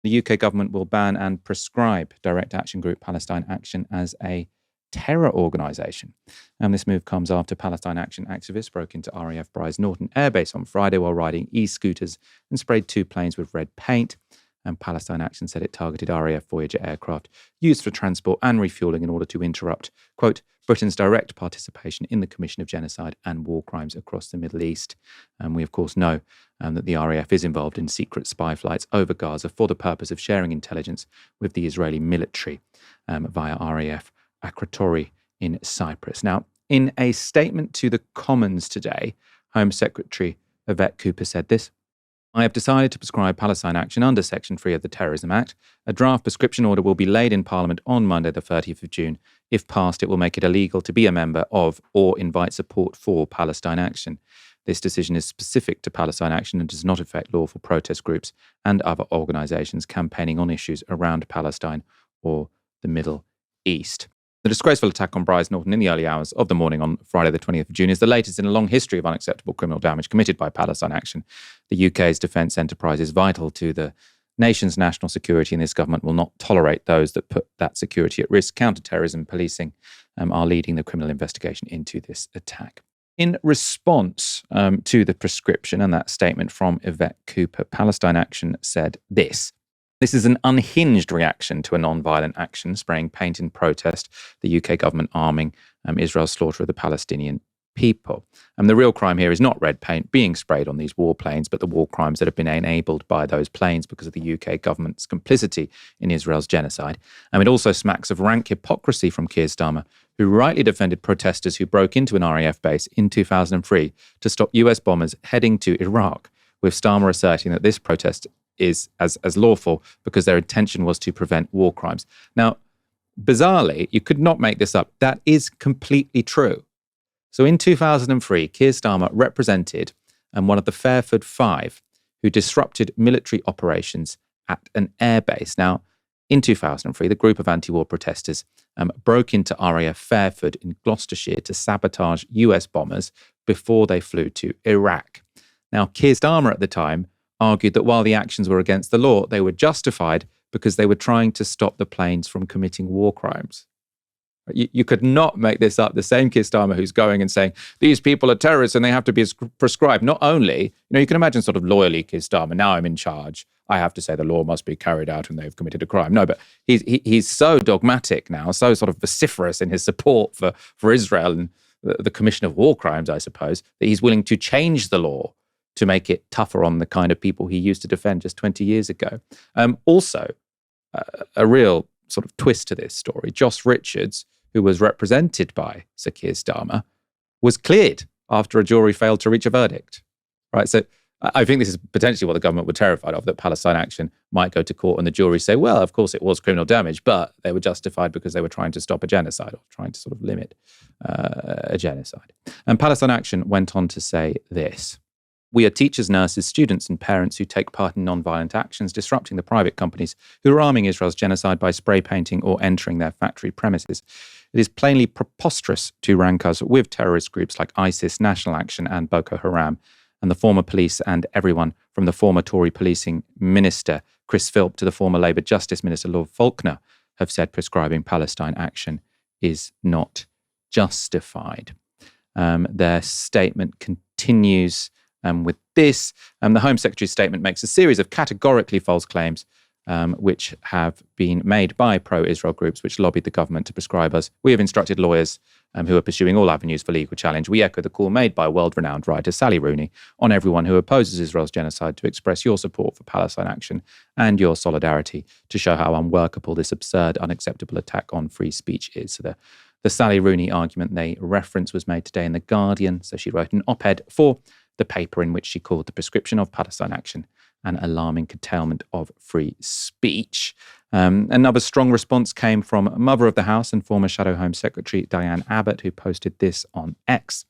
The UK government will ban and prescribe direct action group Palestine Action as a terror organisation. And this move comes after Palestine Action activists broke into RAF Bryce Norton Air Base on Friday while riding e-scooters and sprayed 2 planes with red paint. And Palestine Action said it targeted RAF Voyager aircraft used for transport and refuelling in order to interrupt, quote, Britain's direct participation in the commission of genocide and war crimes across the Middle East. And we, of course, know that the RAF is involved in secret spy flights over Gaza for the purpose of sharing intelligence with the Israeli military via RAF Akrotiri in Cyprus. Now, in a statement to the Commons today, Home Secretary Yvette Cooper said this: I have decided to prescribe Palestine Action under Section 3 of the Terrorism Act. A draft prescription order will be laid in Parliament on Monday, the 30th of June. If passed, it will make it illegal to be a member of or invite support for Palestine Action. This decision is specific to Palestine Action and does not affect lawful protest groups and other organisations campaigning on issues around Palestine or the Middle East. The disgraceful attack on Bryce Norton in the early hours of the morning on Friday the 20th of June is the latest in a long history of unacceptable criminal damage committed by Palestine Action. The UK's defence enterprise is vital to the nation's national security, and this government will not tolerate those that put that security at risk. Counter-terrorism policing are leading the criminal investigation into this attack. In response to the prescription and that statement from Yvette Cooper, Palestine Action said this: This is an unhinged reaction to a non-violent action, spraying paint in protest, the UK government arming Israel's slaughter of the Palestinian people. And the real crime here is not red paint being sprayed on these warplanes, but the war crimes that have been enabled by those planes because of the UK government's complicity in Israel's genocide. It also smacks of rank hypocrisy from Keir Starmer, who rightly defended protesters who broke into an RAF base in 2003 to stop US bombers heading to Iraq, with Starmer asserting that this protest is as lawful because their intention was to prevent war crimes. Now, bizarrely, you could not make this up. That is completely true. So in 2003, Keir Starmer represented one of the Fairford Five who disrupted military operations at an airbase. Now, in 2003, the group of anti-war protesters broke into RAF Fairford in Gloucestershire to sabotage US bombers before they flew to Iraq. Now, Keir Starmer at the time argued that while the actions were against the law, they were justified because they were trying to stop the planes from committing war crimes. You could not make this up. The same Keir Starmer who's going and saying, these people are terrorists and they have to be prescribed. Not only, you can imagine sort of loyally Keir Starmer, now I'm in charge, I have to say the law must be carried out when they've committed a crime. No, but he's so dogmatic now, so sort of vociferous in his support for Israel and the commission of war crimes, I suppose, that he's willing to change the law to make it tougher on the kind of people he used to defend just 20 years ago. Also, a real sort of twist to this story, Josh Richards, who was represented by Sir Keir Starmer, was cleared after a jury failed to reach a verdict. Right? So I think this is potentially what the government were terrified of, that Palestine Action might go to court and the jury say, well, of course it was criminal damage, but they were justified because they were trying to stop a genocide or trying to sort of limit a genocide. And Palestine Action went on to say this: We are teachers, nurses, students and parents who take part in non-violent actions, disrupting the private companies who are arming Israel's genocide by spray painting or entering their factory premises. It is plainly preposterous to rank us with terrorist groups like ISIS, National Action and Boko Haram, and the former police and everyone from the former Tory policing minister, Chris Philp, to the former Labour Justice Minister, Lord Faulkner, have said prescribing Palestine Action is not justified. Their statement continues with this. The Home Secretary's statement makes a series of categorically false claims which have been made by pro-Israel groups which lobbied the government to prescribe us. We have instructed lawyers who are pursuing all avenues for legal challenge. We echo the call made by world-renowned writer Sally Rooney on everyone who opposes Israel's genocide to express your support for Palestine Action and your solidarity to show how unworkable this absurd, unacceptable attack on free speech is. So the Sally Rooney argument they reference was made today in The Guardian. So she wrote an op-ed for the paper in which she called the prescription of Palestine Action an alarming curtailment of free speech. Another strong response came from Mother of the House and former Shadow Home Secretary Diane Abbott, who posted this on X.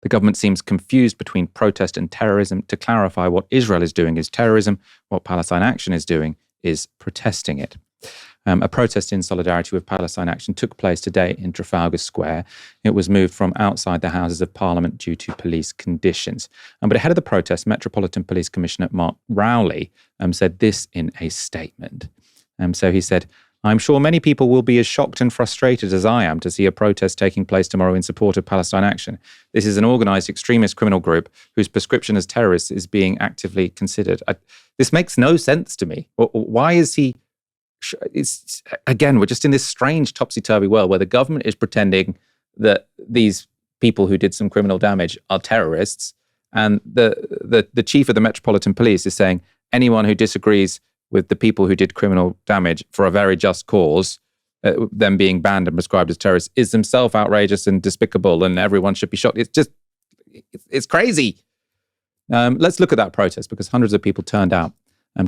The government seems confused between protest and terrorism. To clarify, what Israel is doing is terrorism. What Palestine Action is doing is protesting it. A protest in solidarity with Palestine Action took place today in Trafalgar Square. It was moved from outside the Houses of Parliament due to police conditions. But ahead of the protest, Metropolitan Police Commissioner Mark Rowley said this in a statement. So he said, "I'm sure many people will be as shocked and frustrated as I am to see a protest taking place tomorrow in support of Palestine Action. This is an organised extremist criminal group whose prescription as terrorists is being actively considered." This makes no sense to me. Why is he... Again, we're just in this strange topsy-turvy world where the government is pretending that these people who did some criminal damage are terrorists, and the chief of the Metropolitan Police is saying anyone who disagrees with the people who did criminal damage for a very just cause, them being banned and prescribed as terrorists, is themselves outrageous and despicable, and everyone should be shot. It's crazy. Let's look at that protest, because hundreds of people turned out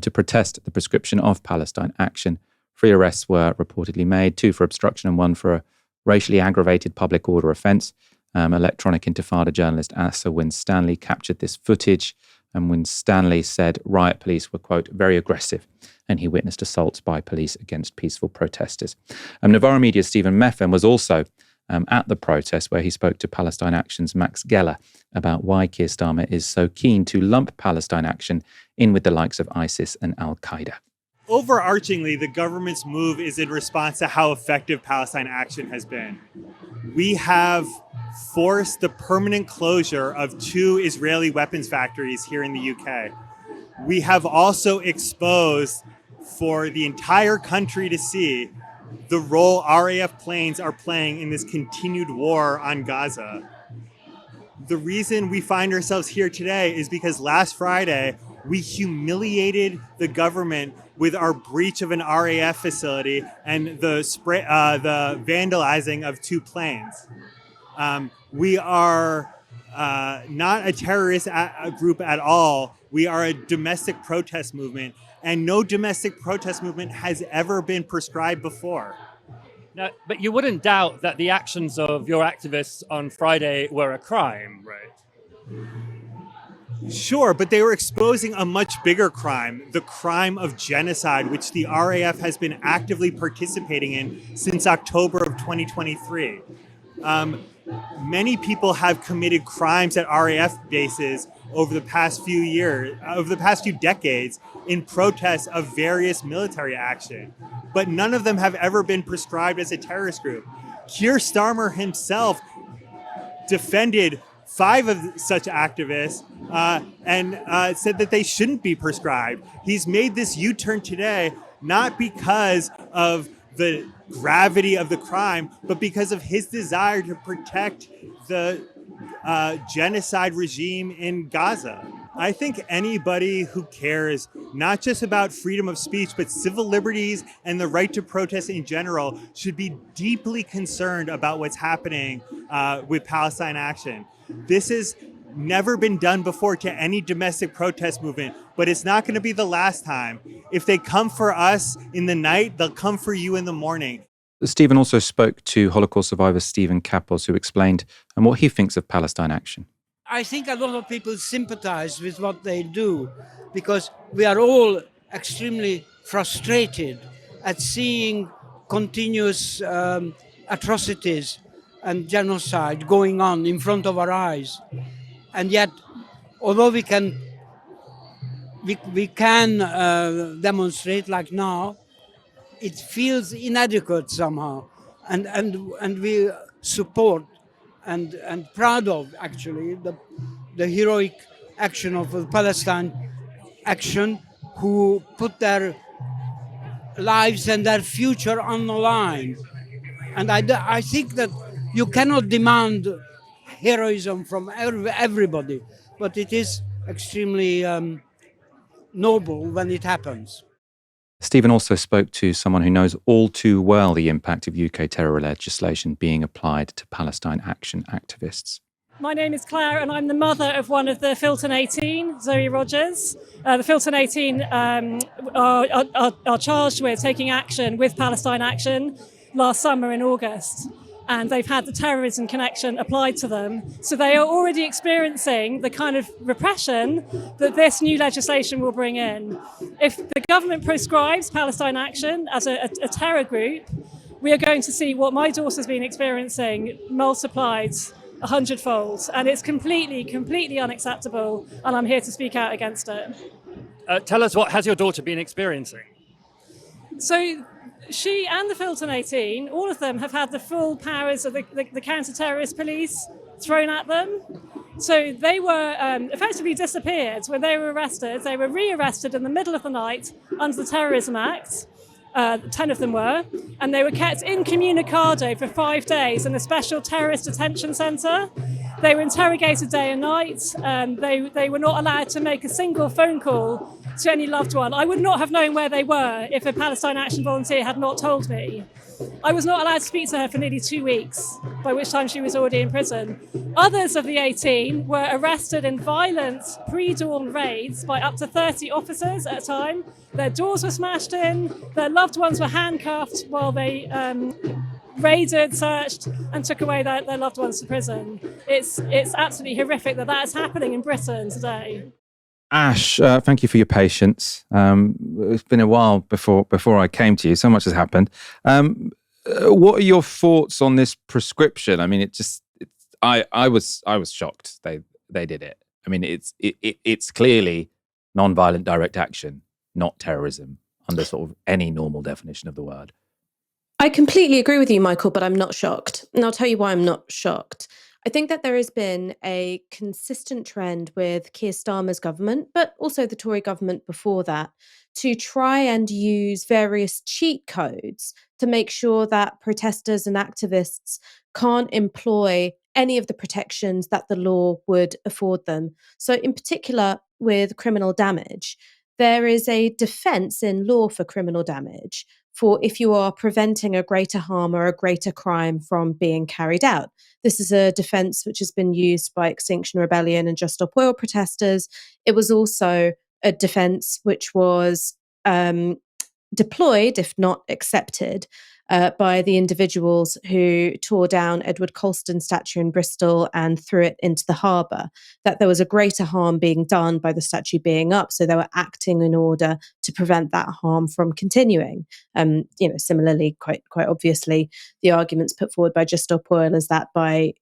to protest the prescription of Palestine Action. 3 arrests were reportedly made, 2 for obstruction and 1 for a racially aggravated public order offence. Electronic Intifada journalist Asa Winstanley captured this footage, and Winstanley said riot police were, quote, very aggressive, and he witnessed assaults by police against peaceful protesters. Novara Media's Stephen Meffin was also at the protest, where he spoke to Palestine Action's Max Geller about why Keir Starmer is so keen to lump Palestine Action in with the likes of ISIS and Al-Qaeda. Overarchingly, the government's move is in response to how effective Palestine Action has been. We have forced the permanent closure of 2 Israeli weapons factories here in the UK. We have also exposed for the entire country to see the role RAF planes are playing in this continued war on Gaza. The reason we find ourselves here today is because last Friday, we humiliated the government with our breach of an RAF facility and the vandalizing of 2 planes. We are not a terrorist group at all. We are a domestic protest movement, and no domestic protest movement has ever been prescribed before. Now, but you wouldn't doubt that the actions of your activists on Friday were a crime, right? Sure, but they were exposing a much bigger crime, the crime of genocide, which the RAF has been actively participating in since October of 2023. Many people have committed crimes at RAF bases over the past few decades in protest of various military action, but none of them have ever been prescribed as a terrorist group. Keir Starmer himself defended 5 of such activists and said that they shouldn't be prescribed. He's made this U-turn today, not because of the gravity of the crime, but because of his desire to protect the genocide regime in Gaza. I think anybody who cares not just about freedom of speech, but civil liberties and the right to protest in general should be deeply concerned about what's happening with Palestine Action. This has never been done before to any domestic protest movement, but it's not going to be the last time. If they come for us in the night, they'll come for you in the morning. Stephen also spoke to Holocaust survivor Stephen Kapos, who explained what he thinks of Palestine Action. I think a lot of people sympathize with what they do, because we are all extremely frustrated at seeing continuous atrocities and genocide going on in front of our eyes. And yet, although we can demonstrate like now, it feels inadequate somehow, and we support and proud of actually the heroic action of the Palestine Action, who put their lives and their future on the line. And I think that you cannot demand heroism from everybody, but it is extremely noble when it happens. Stephen also spoke to someone who knows all too well the impact of UK terror legislation being applied to Palestine Action activists. My name is Claire, and I'm the mother of one of the Filton 18, Zoe Rogers. The Filton 18 are charged with taking action with Palestine Action last summer in August. and they've had the terrorism connection applied to them. So they are already experiencing the kind of repression that this new legislation will bring in. If the government proscribes Palestine Action as a terror group, we are going to see what my daughter's been experiencing multiplied 100-fold. And it's completely unacceptable. And I'm here to speak out against it. Tell us, what has your daughter been experiencing? So she and the Filton 18, all of them have had the full powers of the counter-terrorist police thrown at them. So they were effectively disappeared when they were arrested. They were re-arrested in the middle of the night under the Terrorism Act. 10 of them were, and they were kept incommunicado for 5 days in a special terrorist detention centre. They were interrogated day and night. They were not allowed to make a single phone call to any loved one. I would not have known where they were if a Palestine Action volunteer had not told me. I was not allowed to speak to her for nearly 2 weeks, by which time she was already in prison. Others of the 18 were arrested in violent pre-dawn raids by up to 30 officers at a time. Their doors were smashed in, their loved ones were handcuffed while they raided, searched, and took away their loved ones to prison. It's absolutely horrific that is happening in Britain today. Ash, thank you for your patience. It's been a while before I came to you. So much has happened. What are your thoughts on this prescription? I mean, I was shocked they did it. I mean, it's clearly non-violent direct action, not terrorism, under sort of any normal definition of the word. I completely agree with you, Michael, but I'm not shocked. And I'll tell you why I'm not shocked. I think that there has been a consistent trend with Keir Starmer's government, but also the Tory government before that, to try and use various cheat codes to make sure that protesters and activists can't employ any of the protections that the law would afford them. So in particular, with criminal damage, there is a defence in law for criminal damage for if you are preventing a greater harm or a greater crime from being carried out. This is a defence which has been used by Extinction Rebellion and Just Stop Oil protesters. It was also a defence which was deployed, if not accepted, by the individuals who tore down Edward Colston's statue in Bristol and threw it into the harbour, that there was a greater harm being done by the statue being up. So they were acting in order to prevent that harm from continuing. Similarly, quite obviously, the arguments put forward by Just Stop Oil is that by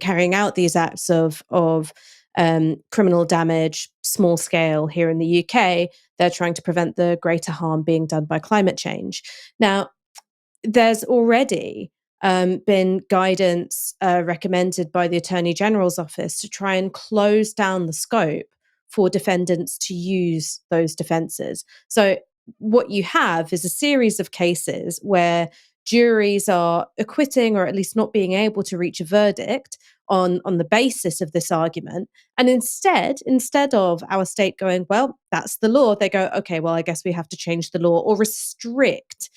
carrying out these acts of criminal damage, small scale here in the UK, they're trying to prevent the greater harm being done by climate change. Now, there's already been guidance recommended by the Attorney General's office to try and close down the scope for defendants to use those defences. So what you have is a series of cases where juries are acquitting or at least not being able to reach a verdict on the basis of this argument. And instead of our state going, well, that's the law, they go, okay, well, I guess we have to change the law or restrict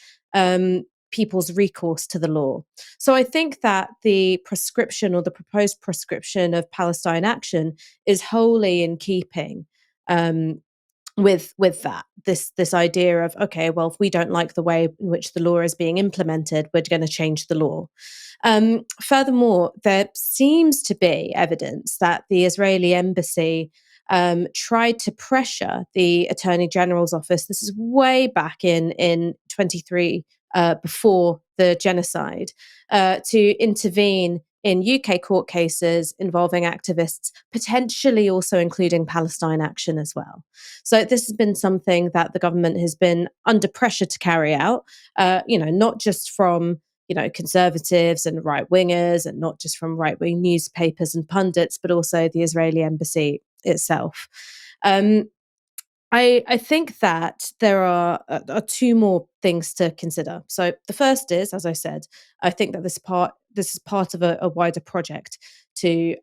people's recourse to the law. So I think that the prescription or the proposed prescription of Palestine Action is wholly in keeping with that, this idea of, okay, well, if we don't like the way in which the law is being implemented, we're going to change the law. Furthermore, there seems to be evidence that the Israeli embassy tried to pressure the Attorney General's office. This is way back in 23, before the genocide, to intervene in UK court cases involving activists, potentially also including Palestine Action as well. So this has been something that the government has been under pressure to carry out, not just from conservatives and right-wingers, and not just from right-wing newspapers and pundits, but also the Israeli embassy itself. I think that there are two more things to consider. So the first is, as I said, I think that this is part of a wider project to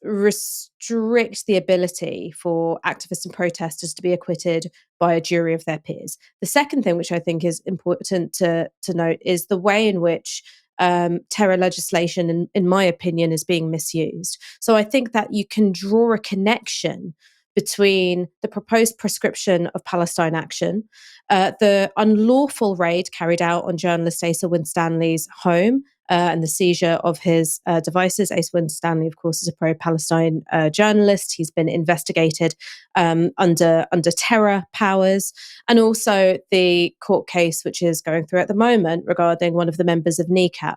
restrict the ability for activists and protesters to be acquitted by a jury of their peers. The second thing, which I think is important to note, is the way in which terror legislation, in my opinion, is being misused. So I think that you can draw a connection between the proposed proscription of Palestine Action, the unlawful raid carried out on journalist Asa Winstanley's home, and the seizure of his devices. Asa Winstanley, of course, is a pro-Palestine journalist. He's been investigated under terror powers, and also the court case which is going through at the moment regarding one of the members of NECAP.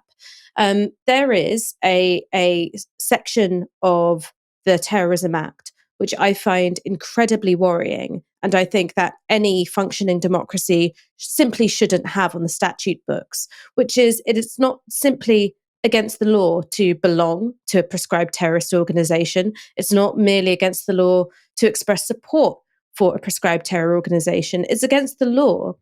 There is a section of the Terrorism Act which I find incredibly worrying, and I think that any functioning democracy simply shouldn't have on the statute books, which is it is not simply against the law to belong to a prescribed terrorist organization. It's not merely against the law to express support for a prescribed terror organization. It's against the law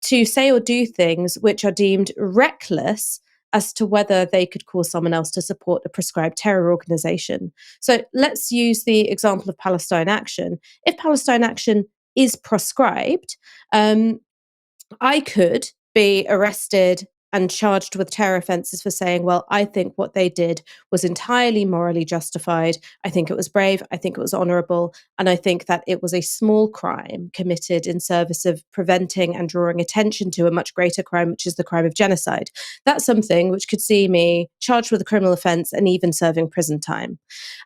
to say or do things which are deemed reckless as to whether they could cause someone else to support a prescribed terror organization. So let's use the example of Palestine Action. If Palestine Action is proscribed, I could be arrested and charged with terror offences for saying, well, I think what they did was entirely morally justified. I think it was brave. I think it was honourable. And I think that it was a small crime committed in service of preventing and drawing attention to a much greater crime, which is the crime of genocide. That's something which could see me charged with a criminal offence and even serving prison time.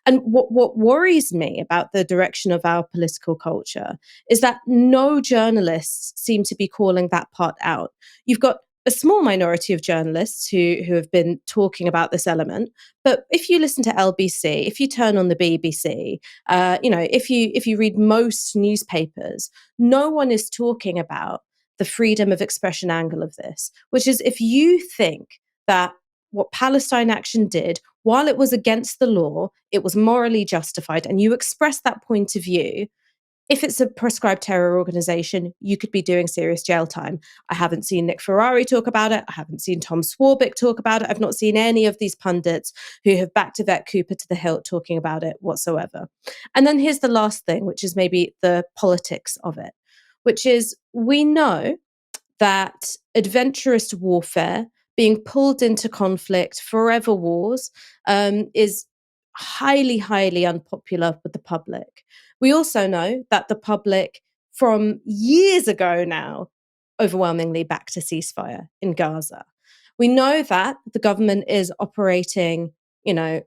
And what worries me about the direction of our political culture is that no journalists seem to be calling that part out. You've got a small minority of journalists who have been talking about this element, but if you listen to LBC, if you turn on the BBC, if you read most newspapers, no one is talking about the freedom of expression angle of this, which is if you think that what Palestine Action did, while it was against the law, it was morally justified, and you express that point of view, if it's a prescribed terror organization, you could be doing serious jail time. I haven't seen Nick Ferrari talk about it. I haven't seen Tom Swarbrick talk about it. I've not seen any of these pundits who have backed Yvette Cooper to the hilt talking about it whatsoever. And then here's the last thing, which is maybe the politics of it, which is we know that adventurous warfare, being pulled into conflict, forever wars, is highly, highly unpopular with the public. We also know that the public from years ago now overwhelmingly backed a ceasefire in Gaza. We know that the government is operating, in a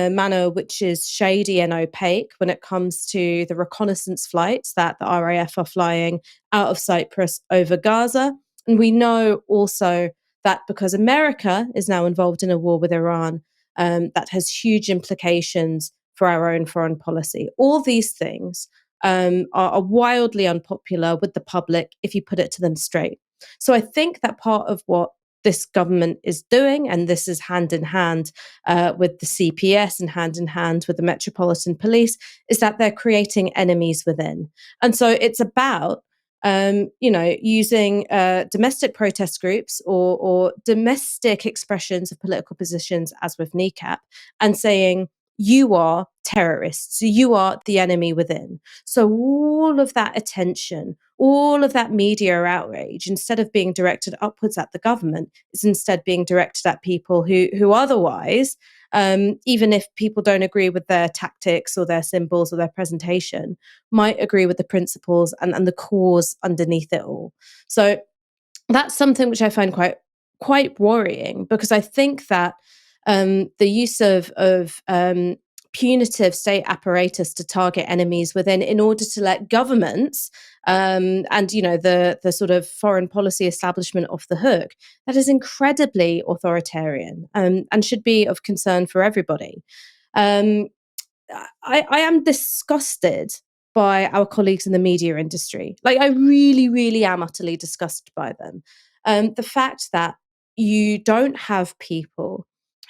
manner which is shady and opaque when it comes to the reconnaissance flights that the RAF are flying out of Cyprus over Gaza. And we know also that because America is now involved in a war with Iran, that has huge implications for our own foreign policy. All these things are wildly unpopular with the public if you put it to them straight. So I think that part of what this government is doing, and this is hand in hand with the CPS and hand in hand with the Metropolitan Police, is that they're creating enemies within. And so it's about using domestic protest groups or domestic expressions of political positions, as with NECAP, and saying, you are terrorists, you are the enemy within. So all of that attention, all of that media outrage, instead of being directed upwards at the government, is instead being directed at people who otherwise, even if people don't agree with their tactics or their symbols or their presentation, might agree with the principles and the cause underneath it all. So that's something which I find quite worrying, because I think that the use of punitive state apparatus to target enemies within, in order to let governments and the sort of foreign policy establishment off the hook, that is incredibly authoritarian and should be of concern for everybody. I am disgusted by our colleagues in the media industry. Like, I really, really am utterly disgusted by them. The fact that you don't have people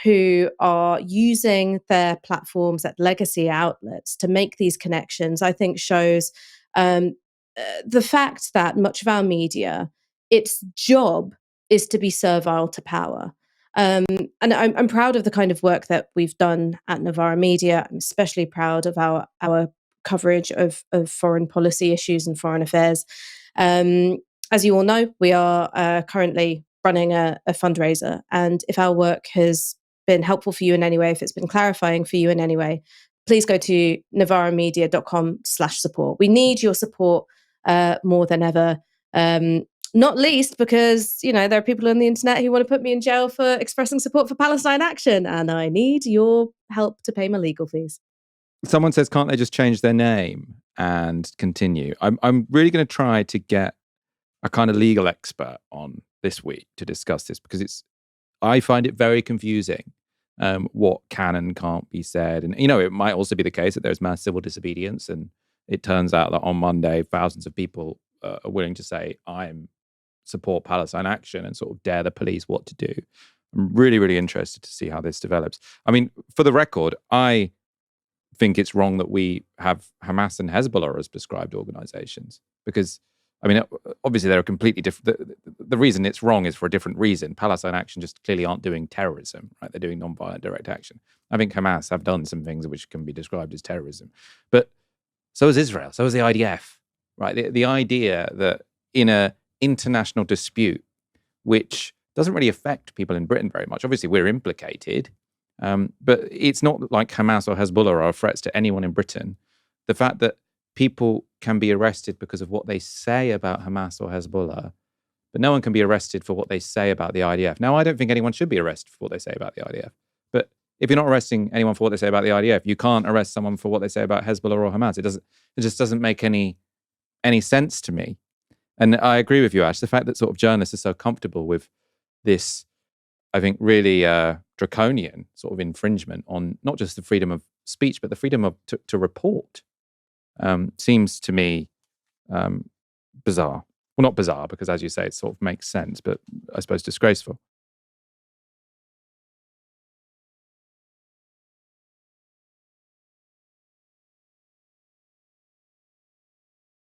who are using their platforms at legacy outlets to make these connections, I think shows the fact that much of our media, its job is to be servile to power. And I'm proud of the kind of work that we've done at Novara Media. I'm especially proud of our coverage of foreign policy issues and foreign affairs. As you all know, we are currently running a fundraiser. And if our work has been helpful for you in any way, if it's been clarifying for you in any way, please go to novaramedia.com/support. We need your support more than ever. Not least because, there are people on the internet who want to put me in jail for expressing support for Palestine Action, and I need your help to pay my legal fees. Someone says, can't they just change their name and continue? I'm really going to try to get a kind of legal expert on this week to discuss this, because I find it very confusing what can and can't be said. And, it might also be the case that there's mass civil disobedience, and it turns out that on Monday, thousands of people are willing to say, support Palestine Action, and sort of dare the police what to do. I'm really, really interested to see how this develops. I mean, for the record, I think it's wrong that we have Hamas and Hezbollah as prescribed organizations, because, obviously they're completely different. The reason it's wrong is for a different reason. Palestine Action just clearly aren't doing terrorism, right? They're doing non-violent direct action. I think Hamas have done some things which can be described as terrorism. But so is Israel, so is the IDF, right? The idea that in a international dispute, which doesn't really affect people in Britain very much. Obviously, we're implicated, but it's not like Hamas or Hezbollah are threats to anyone in Britain. The fact that people can be arrested because of what they say about Hamas or Hezbollah, but no one can be arrested for what they say about the IDF. Now, I don't think anyone should be arrested for what they say about the IDF. But if you're not arresting anyone for what they say about the IDF, you can't arrest someone for what they say about Hezbollah or Hamas. It just doesn't make any sense to me. And I agree with you, Ash. The fact that sort of journalists are so comfortable with this, I think, really draconian sort of infringement on not just the freedom of speech, but the freedom to report, seems to me bizarre. Well, not bizarre, because as you say, it sort of makes sense, but I suppose disgraceful.